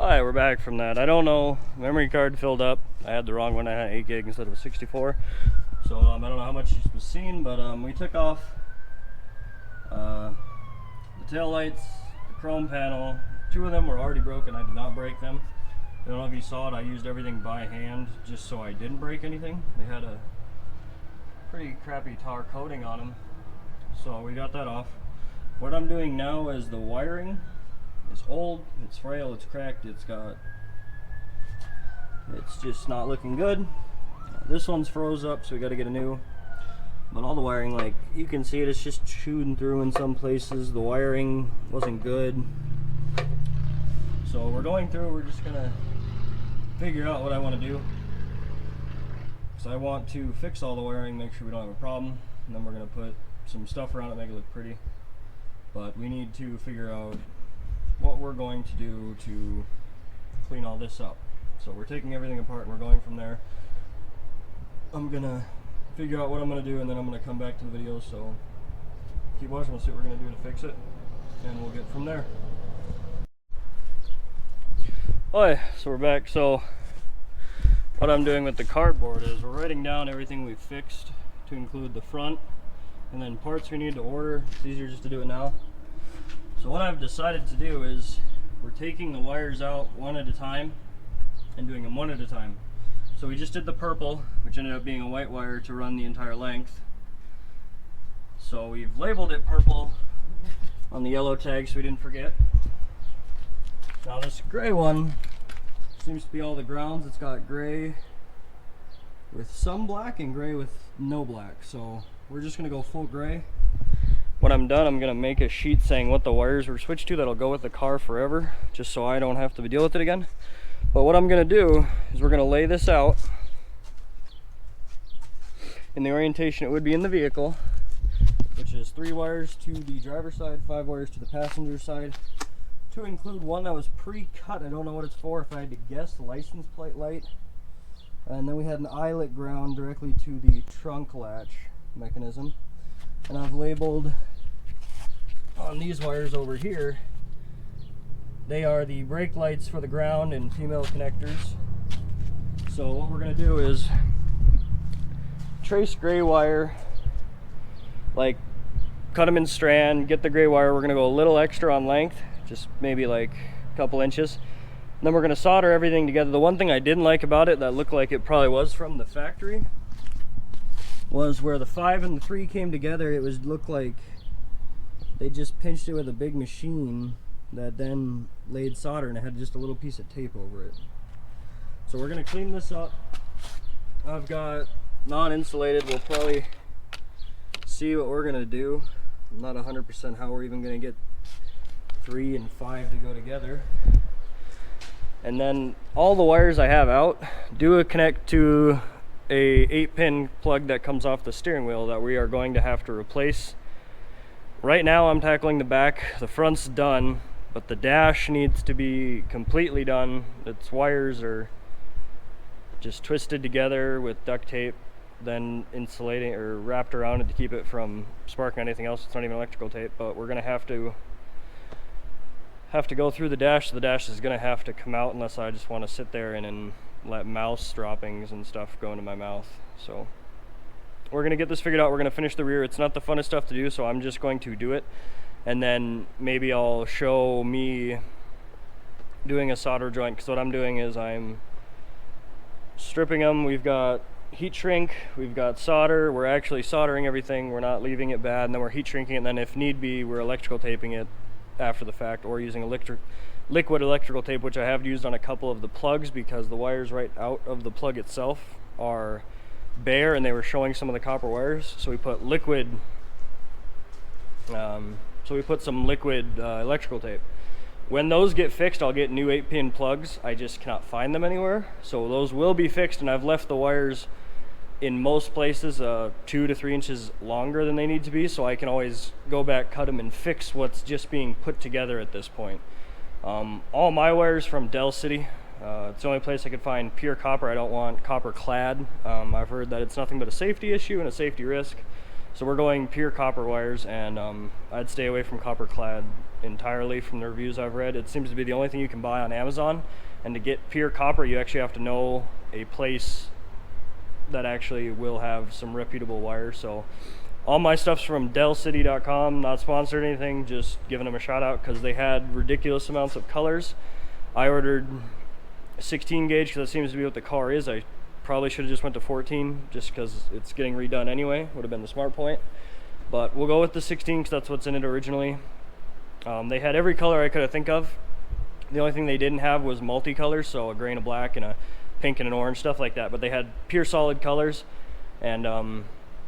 Alright, we're back from that. I don't know, memory card filled up. I had the wrong one. I had 8 gig instead of a 64. So I don't know how much was seen, but we took off the tail lights, the chrome panel. 2 of them were already broken. I did not break them. I don't know if you saw it. I used everything by hand just so I didn't break anything. They had a pretty crappy tar coating on them. So we got that off. What I'm doing now is the wiring. It's old, it's frail, it's cracked, it's just not looking good. This one's froze up, so we got to get a new. But all the wiring, like you can see it's just chewing through in some places. The wiring wasn't good. So we're going through, we're just gonna figure out what I want to do. So I want to fix all the wiring, make sure we don't have a problem, and then we're gonna put some stuff around it, make it look pretty. But we need to figure out what we're going to do to clean all this up. So we're taking everything apart and we're going from there. I'm gonna figure out what I'm gonna do, and then I'm gonna come back to the video, so keep watching. We'll see what we're gonna do to fix it, and we'll get from there. Alright, so we're back. So what I'm doing with the cardboard is we're writing down everything we've fixed, to include the front, and then parts we need to order. It's easier just to do it now. So what I've decided to do is we're taking the wires out one at a time and doing them one at a time. So we just did the purple, which ended up being a white wire to run the entire length. So we've labeled it purple on the yellow tag so we didn't forget. Now this gray one seems to be all the grounds. It's got gray with some black and gray with no black. So we're just gonna go full gray. When I'm done, I'm gonna make a sheet saying what the wires were switched to that'll go with the car forever, just so I don't have to deal with it again. But what I'm gonna do is we're gonna lay this out in the orientation it would be in the vehicle, which is 3 wires to the driver's side, 5 wires to the passenger side, to include one that was pre-cut. I don't know what it's for. If I had to guess, the license plate light. And then we had an eyelet ground directly to the trunk latch mechanism. And I've labeled on these wires over here, they are the brake lights for the ground and female connectors. So what we're going to do is trace gray wire, like cut them in strand, get the gray wire. We're going to go a little extra on length, just maybe like a couple inches. And then we're going to solder everything together. The one thing I didn't like about it that looked like it probably was from the factory was where the 5 and the 3 came together. It looked like they just pinched it with a big machine that then laid solder, and it had just a little piece of tape over it. So we're gonna clean this up. I've got non-insulated. We'll probably see what we're gonna do. I'm not 100% how we're even gonna get 3 and 5 to go together. And then all the wires I have out do connect to a 8-pin plug that comes off the steering wheel that we are going to have to replace. Right now I'm tackling the back. The front's done, but the dash needs to be completely done. Its wires are just twisted together with duct tape, then insulating or wrapped around it to keep it from sparking anything else. It's not even electrical tape, but we're gonna have to go through the dash. So the dash is gonna have to come out unless I just want to sit there and let mouse droppings and stuff go into my mouth. So we're gonna get this figured out. We're gonna finish the rear. It's not the funnest stuff to do, so I'm just going to do it, and then maybe I'll show me doing a solder joint, because what I'm doing is I'm stripping them. We've got heat shrink, we've got solder. We're actually soldering everything. We're not leaving it bad, and then we're heat shrinking it, and then if need be we're electrical taping it after the fact, or using liquid electrical tape, which I have used on a couple of the plugs because the wires right out of the plug itself are bare and they were showing some of the copper wires. So we put some liquid electrical tape. When those get fixed, I'll get new 8-pin plugs. I just cannot find them anywhere, so those will be fixed, and I've left the wires in most places 2 to 3 inches longer than they need to be, so I can always go back, cut them, and fix what's just being put together at this point. All my wires from Del City. It's the only place I could find pure copper. I don't want copper clad. I've heard that it's nothing but a safety issue and a safety risk. So we're going pure copper wires, and I'd stay away from copper clad entirely from the reviews I've read. It seems to be the only thing you can buy on Amazon, and to get pure copper you actually have to know a place that actually will have some reputable wire. So all my stuff's from delcity.com, not sponsored or anything, just giving them a shout out because they had ridiculous amounts of colors. I ordered 16 gauge because that seems to be what the car is. I probably should have just went to 14 just because it's getting redone anyway, would have been the smart point. But we'll go with the 16 because that's what's in it originally. They had every color I could have think of. The only thing they didn't have was multicolors, so a gray and a black and a pink and an orange, stuff like that. But they had pure solid colors, and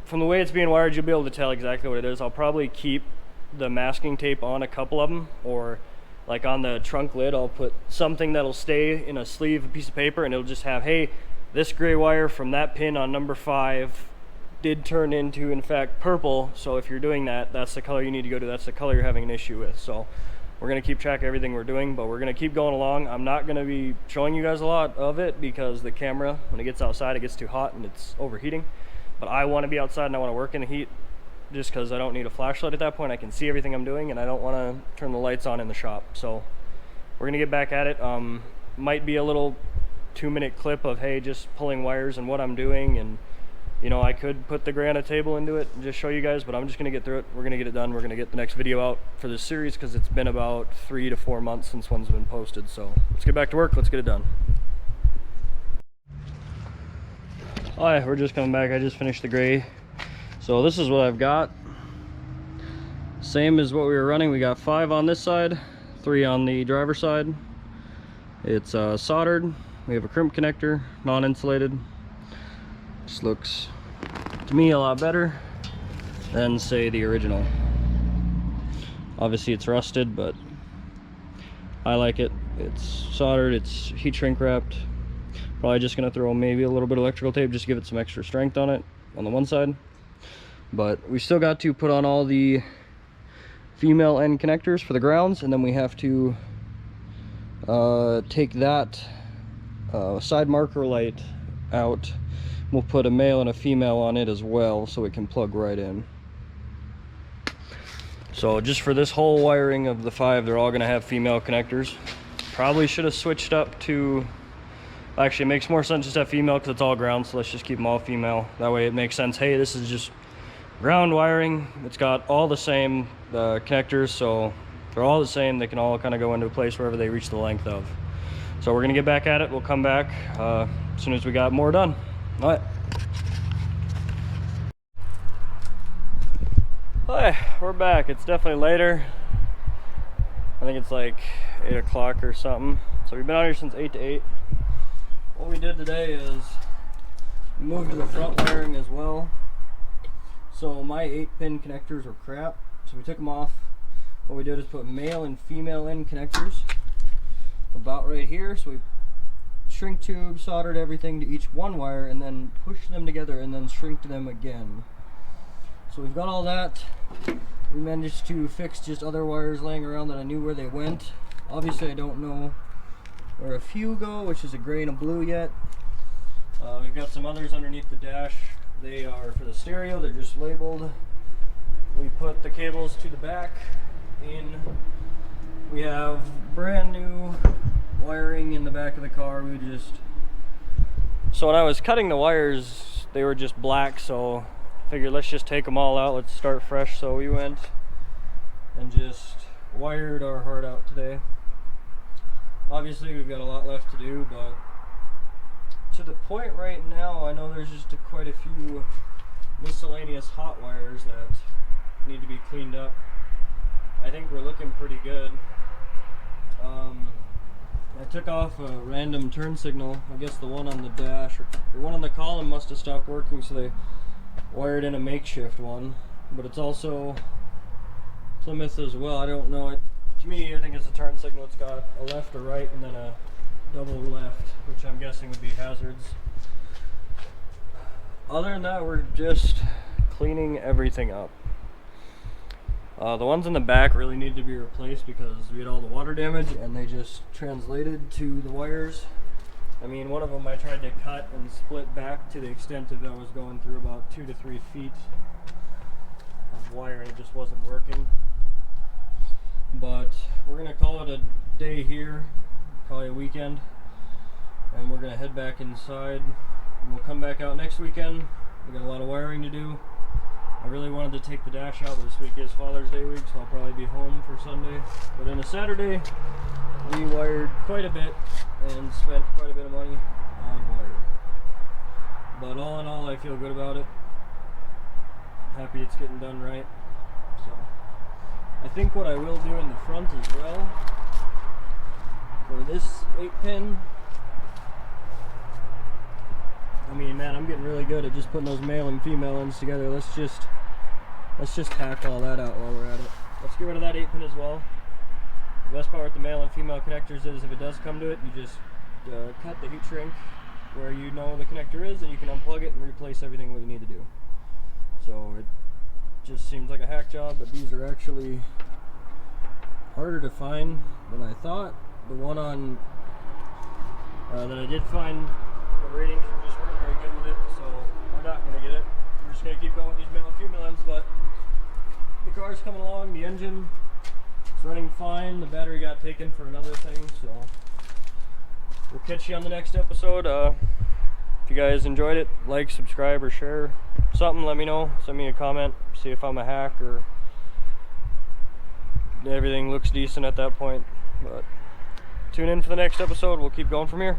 from the way it's being wired, you'll be able to tell exactly what it is. I'll probably keep the masking tape on a couple of them, or like on the trunk lid, I'll put something that'll stay in a sleeve, a piece of paper, and it'll just have, hey, this gray wire from that pin on number 5 did turn into, in fact, purple. So if you're doing that, that's the color you need to go to. That's the color you're having an issue with. So we're going to keep track of everything we're doing, but we're going to keep going along. I'm not going to be showing you guys a lot of it because the camera, when it gets outside, it gets too hot and it's overheating. But I want to be outside and I want to work in the heat just because I don't need a flashlight at that point. I can see everything I'm doing and I don't want to turn the lights on in the shop. So we're going to get back at it. Might be a little 2-minute clip of, hey, just pulling wires and what I'm doing, and you know, I could put the gray on a table into it and just show you guys, but I'm just going to get through it. We're going to get it done. We're going to get the next video out for this series because it's been about 3 to 4 months since one's been posted. So let's get back to work. Let's get it done. Hi, we're just coming back. I just finished the gray. So this is what I've got. Same as what we were running. We got 5 on this side, 3 on the driver's side. It's soldered. We have a crimp connector, non-insulated. Just looks to me a lot better than, say, the original. Obviously it's rusted, but I like it. It's soldered, it's heat shrink wrapped. Probably just gonna throw maybe a little bit of electrical tape just to give it some extra strength on it on the one side. But we still got to put on all the female end connectors for the grounds, and then we have to take that side marker light out. We'll put a male and a female on it as well so it can plug right in. So just for this whole wiring of the 5, they're all going to have female connectors. Probably should have switched up to, actually it makes more sense just to have female because it's all ground, so let's just keep them all female. That way it makes sense, hey, this is just ground wiring. It's got all the same connectors, so they're all the same. They can all kind of go into a place wherever they reach the length of. So we're going to get back at it. We'll come back as soon as we got more done. All right. Hi, we're back. It's definitely later. I think it's like 8 o'clock or something. So we've been out here since 8 to 8. What we did today is we moved to the front wiring as well. So my 8-pin connectors were crap, so we took them off. What we did is put male and female end connectors about right here. So we shrink tube, soldered everything to each one wire, and then pushed them together and then shrinked them again. So we've got all that. We managed to fix just other wires laying around that I knew where they went. Obviously I don't know where a few go, which is a gray and a blue yet. We've got some others underneath the dash. They are for the stereo, they're just labeled. We put the cables to the back in. We have brand new wiring in the back of the car. So when I was cutting the wires, they were just black, so I figured let's just take them all out, let's start fresh. So we went and just wired our heart out today. Obviously we've got a lot left to do, but to the point right now I know there's just quite a few miscellaneous hot wires that need to be cleaned up. I think we're looking pretty good. I took off a random turn signal. I guess the one on the dash or the one on the column must have stopped working, so they wired in a makeshift one. But it's also Plymouth as well. I don't know. To me, I think it's a turn signal. It's got a left, a right, and then a double left, which I'm guessing would be hazards. Other than that, we're just cleaning everything up. The ones in the back really need to be replaced because we had all the water damage and they just translated to the wires. I mean, one of them I tried to cut and split back to the extent that I was going through about 2 to 3 feet of wire and it just wasn't working. But we're gonna call it a day here, probably a weekend, and we're gonna head back inside, and we'll come back out next weekend. We got a lot of wiring to do. I really wanted to take the dash out, but this week is Father's Day week, so I'll probably be home for Sunday. But in a Saturday, we wired quite a bit and spent quite a bit of money on wiring. But all in all, I feel good about it. Happy it's getting done right. So I think what I will do in the front as well, for this 8-pin, I mean, man, I'm getting really good at just putting those male and female ends together. Let's just hack all that out while we're at it. Let's get rid of that 8-pin as well. The best part with the male and female connectors is if it does come to it, you just cut the heat shrink where you know the connector is, and you can unplug it and replace everything what you need to do. So it just seems like a hack job, but these are actually harder to find than I thought. The one on that I did find, the ratings just weren't very good with it, so we're not going to get it. We're just going to keep going with these male and female ends, but the car's coming along, the engine is running fine, the battery got taken for another thing, so we'll catch you on the next episode. If you guys enjoyed it, like, subscribe, or share something, let me know. Send me a comment, see if I'm a hack or everything looks decent at that point. But tune in for the next episode, we'll keep going from here.